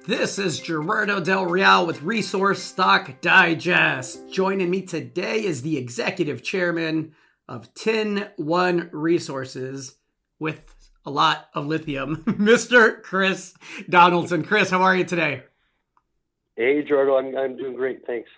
This is Gerardo Del Real with Resource Stock Digest. Joining me today is the executive chairman of TinOne Resources with a lot of lithium, Mr. Chris Donaldson. Chris, how are you today? Hey, Gerardo, I'm doing great, thanks.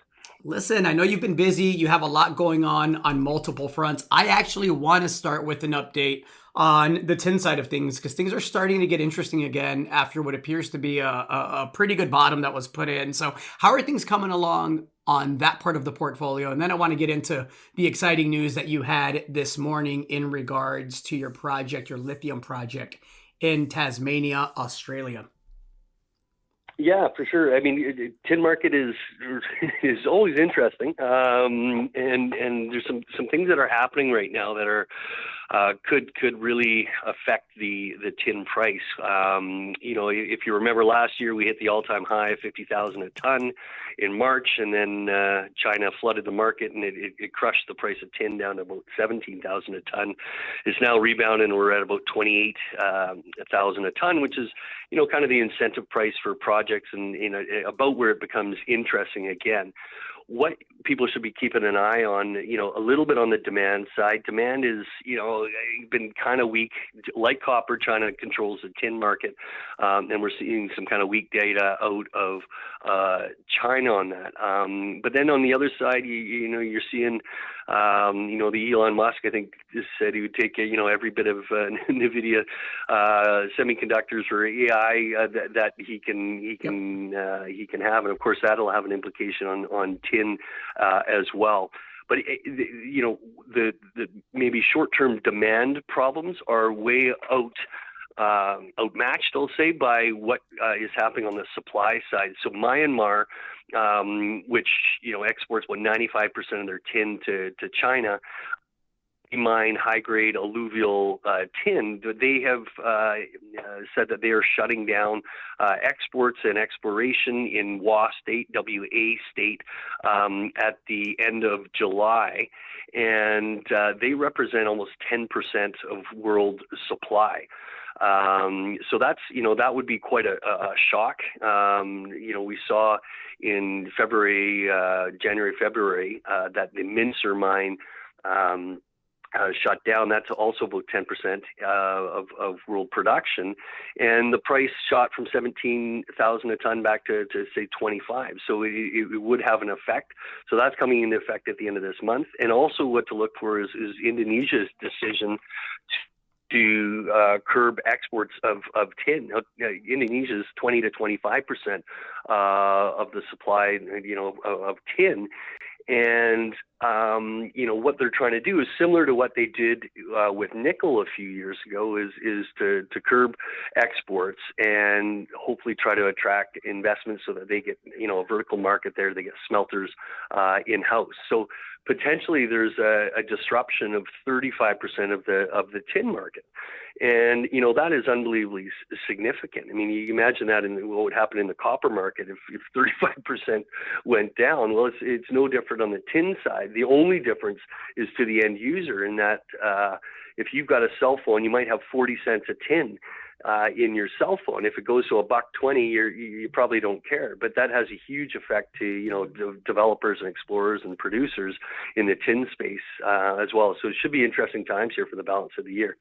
Listen, I know you've been busy. You have a lot going on multiple fronts. I actually want to start with an update on the tin side of things because things are starting to get interesting again after what appears to be a pretty good bottom that was put in. So how are things coming along on that part of the portfolio? And then I want to get into the exciting news that you had this morning in regards to your project, your lithium project in Tasmania, Australia. Yeah, for sure. I mean, tin market is always interesting, and there's some things that are happening right now that are could really affect the tin price. If you remember last year, we hit the all-time high of 50,000 a ton in March, and then China flooded the market, and it crushed the price of tin down to about 17,000 a ton. It's now rebounded, and we're at about 28,000 a ton, which is kind of the incentive price for projects, and about where it becomes interesting again. What people should be keeping an eye on, a little bit on the demand side. Demand is, been kind of weak. Like copper, China controls the tin market, and we're seeing some kind of weak data out of China on that. But then on the other side, you're seeing, the Elon Musk, I think, just said he would take, every bit of NVIDIA semiconductors or AI that he can have, and of course that'll have an implication on tin as well. But the maybe short-term demand problems are way outmatched, I'll say, by what is happening on the supply side. So Myanmar, which exports about 95% of their tin to China, mine high-grade alluvial tin. They have said that they are shutting down exports and exploration in WA state, at the end of July, and they represent almost 10% of world supply. So that's, that would be quite a shock. We saw in January, February, that the Mincer mine shut down. That's also about 10% of world production, and the price shot from 17,000 a ton back to say 25. So it would have an effect. So that's coming into effect at the end of this month. And also, what to look for is Indonesia's decision to curb exports of tin. Indonesia's 20 to 25% of the supply, of tin. And, what they're trying to do is similar to what they did with nickel a few years ago, is to curb exports and hopefully try to attract investments so that they get, a vertical market there, they get smelters in-house. So potentially there's a disruption of 35% of the tin market. And, that is unbelievably significant. I mean, you imagine that in what would happen in the copper market if 35% went down. Well, it's no different on the tin side. The only difference is to the end user in that if you've got a cell phone, you might have 40 cents a tin in your cell phone. If it goes to $1.20, you probably don't care. But that has a huge effect to developers and explorers and producers in the tin space as well. So it should be interesting times here for the balance of the year.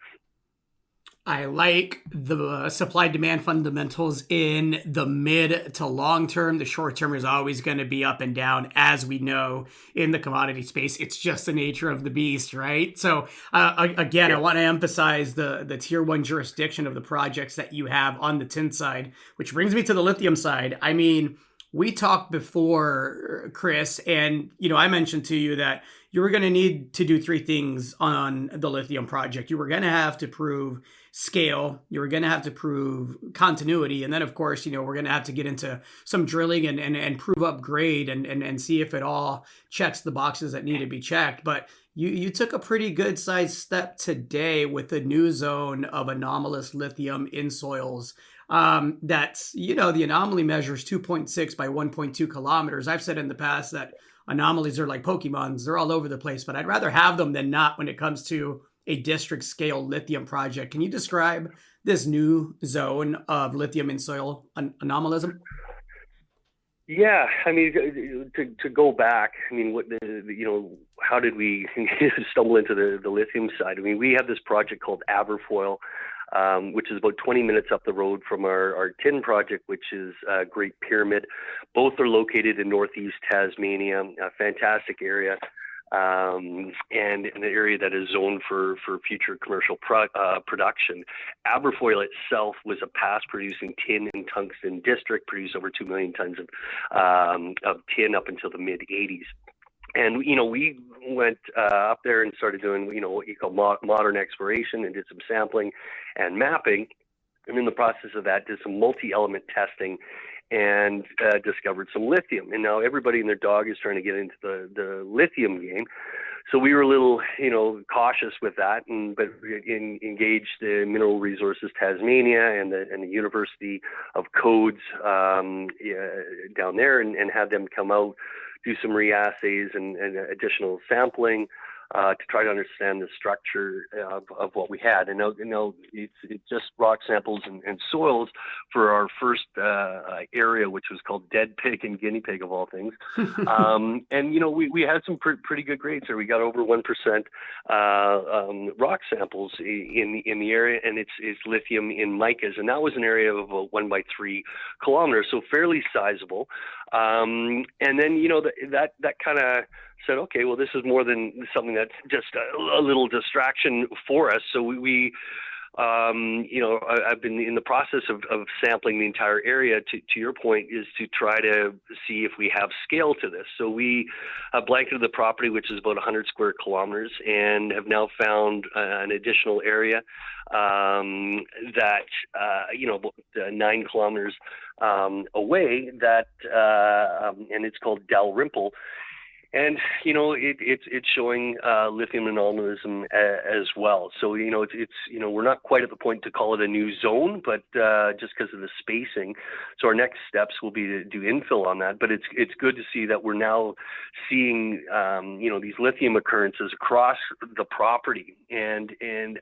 I like the supply-demand fundamentals in the mid to long term. The short term is always going to be up and down, as we know in the commodity space. It's just the nature of the beast, right? So again, I want to emphasize the tier one jurisdiction of the projects that you have on the tin side, which brings me to the lithium side. I mean, we talked before, Chris, and I mentioned to you that you were going to need to do three things on the lithium project. You were going to have to prove scale, you were going to have to prove continuity, and then of course, we're going to have to get into some drilling and prove up grade and see if it all checks the boxes that need to be checked. But you took a pretty good sized step today with the new zone of anomalous lithium in soils. That's, the anomaly measures 2.6 by 1.2 kilometers. I've said in the past that anomalies are like Pokemons. They're all over the place, but I'd rather have them than not when it comes to a district scale lithium project. Can you describe this new zone of lithium in soil anomalism? Yeah, I mean, to go back, I mean, how did we stumble into the lithium side? I mean, we have this project called Aberfoyle, which is about 20 minutes up the road from our tin project, which is Great Pyramid. Both are located in northeast Tasmania, a fantastic area. And an area that is zoned for future commercial production. Aberfoyle itself was a past-producing tin and tungsten district, produced over 2 million tons of tin up until the mid-'80s. And, we went up there and started doing, what you call modern exploration, and did some sampling and mapping. And in the process of that, did some multi-element testing and discovered some lithium. And now everybody and their dog is trying to get into the lithium game. So we were a little, cautious with that, but engaged the Mineral Resources Tasmania and the University of Codes down there, and had them come out, do some reassays and additional sampling to try to understand the structure of what we had. And it's just rock samples and soils for our first area, which was called Dead Pig and Guinea Pig, of all things. And we had some pretty good grades there. We got over 1% rock samples in the area, and it's lithium in micas, and that was an area of about 1 by 3 kilometers, so fairly sizable. And then that kind of said, okay, well, this is more than something that's just a little distraction for us. So I've been in the process of sampling the entire area, to your point, is to try to see if we have scale to this. So we blanketed the property, which is about 100 square kilometers, and have now found an additional area that, about 9 kilometers away, and it's called Dalrymple. And it's showing lithium anomalism as well. So it's we're not quite at the point to call it a new zone, but just because of the spacing. So our next steps will be to do infill on that. But it's good to see that we're now seeing these lithium occurrences across the property, and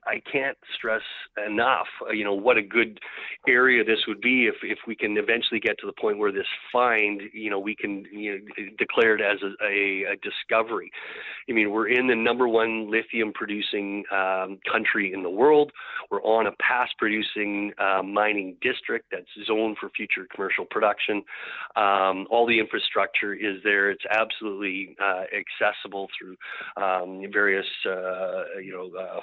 I can't stress enough what a good area this would be if we can eventually get to the point where this find we can declare it as a discovery. I mean, we're in the #1 lithium producing country in the world. We're on a past producing mining district that's zoned for future commercial production. All the infrastructure is there. It's absolutely accessible through various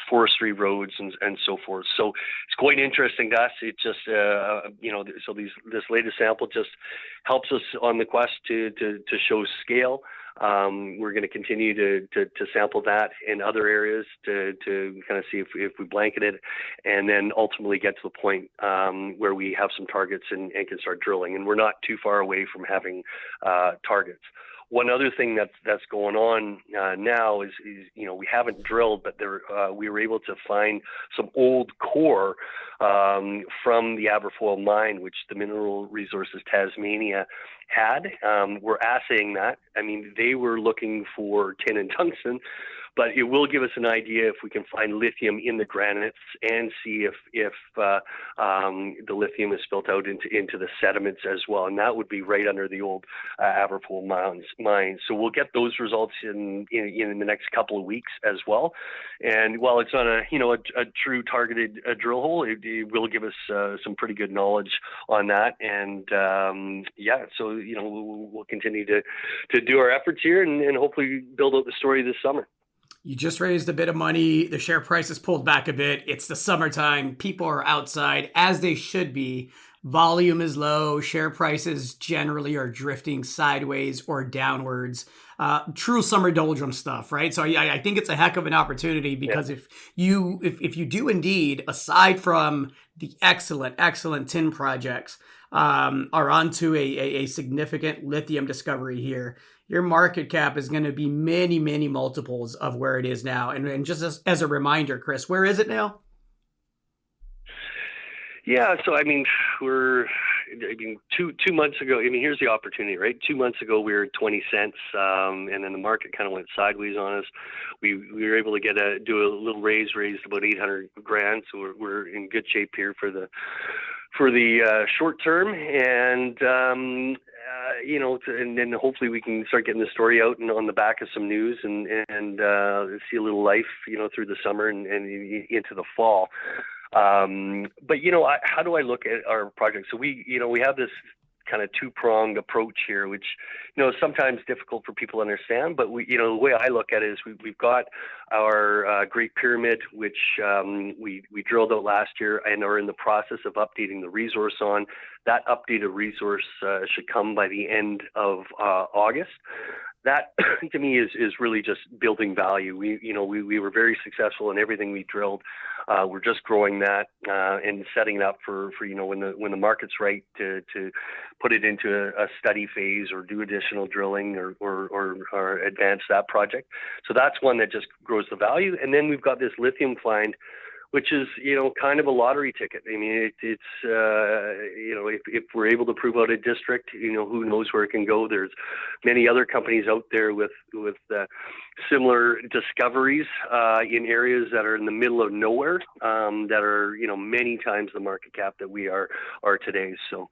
forestry roads and so forth. So it's quite interesting to us. It just so this latest sample just helps us on the quest to show scale. We're going to continue to sample that in other areas to kind of see if we blanket it, and then ultimately get to the point where we have some targets and can start drilling. And we're not too far away from having targets. One other thing that's going on now is we haven't drilled, but we were able to find some old core from the Aberfoyle mine, which the Mineral Resources Tasmania had. We're assaying that. I mean, they were looking for tin and tungsten, but it will give us an idea if we can find lithium in the granites and see if the lithium is spilt out into the sediments as well. And that would be right under the old Aberfoyle mine. So we'll get those results in the next couple of weeks as well. And while it's not a true targeted drill hole, it will give us some pretty good knowledge on that. And so we'll continue to do our efforts here and hopefully build out the story this summer. You just raised a bit of money. The share price has pulled back a bit. It's the summertime. People are outside, as they should be. Volume is low. Share prices generally are drifting sideways or downwards. True summer doldrum stuff, right? So I think it's a heck of an opportunity, because if you do indeed, aside from the excellent tin projects, are onto a significant lithium discovery here, your market cap is going to be many, many multiples of where it is now. And just as a reminder, Chris, where is it now? Yeah, so I mean, we're I mean, two months ago, I mean, here's the opportunity, right? 2 months ago, we were at 20 cents, and then the market kind of went sideways on us. We were able to do a little raised about 800 grand, so we're in good shape here for the short term, and and then hopefully we can start getting the story out and on the back of some news and see a little life, through the summer and into the fall. But how do I look at our project? So we have this kind of two-pronged approach here, which is sometimes difficult for people to understand. But the way I look at it is we've got our Great Pyramid, which we drilled out last year and are in the process of updating the resource on. That updated resource should come by the end of August. That to me is really just building value. We were very successful in everything we drilled. We're just growing that and setting it up for when the market's right to put it into a study phase or do additional drilling or advance that project. So that's one that just grows the value. And then we've got this lithium find, which is, kind of a lottery ticket. I mean, it's if we're able to prove out a district, who knows where it can go. There's many other companies out there with similar discoveries in areas that are in the middle of nowhere, that are, many times the market cap that we are today. So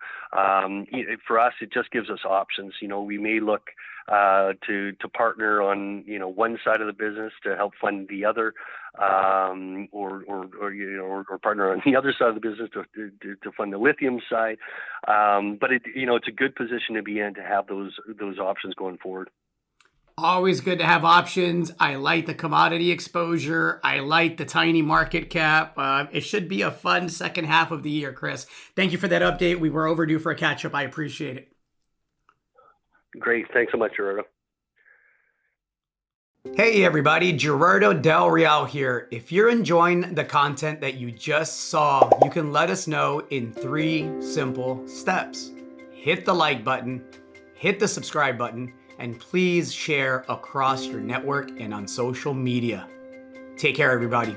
for us, it just gives us options. We may look to partner on one side of the business to help fund the other, or partner on the other side of the business to fund the lithium side. But it's a good position to be in to have those options going forward. Always good to have options. I like the commodity exposure. I like the tiny market cap. It should be a fun second half of the year, Chris. Thank you for that update. We were overdue for a catch up. I appreciate it. Great. Thanks so much, Gerardo. Hey everybody, Gerardo Del Real here. If you're enjoying the content that you just saw, you can let us know in 3 simple steps. Hit the like button, hit the subscribe button, and please share across your network and on social media. Take care, everybody.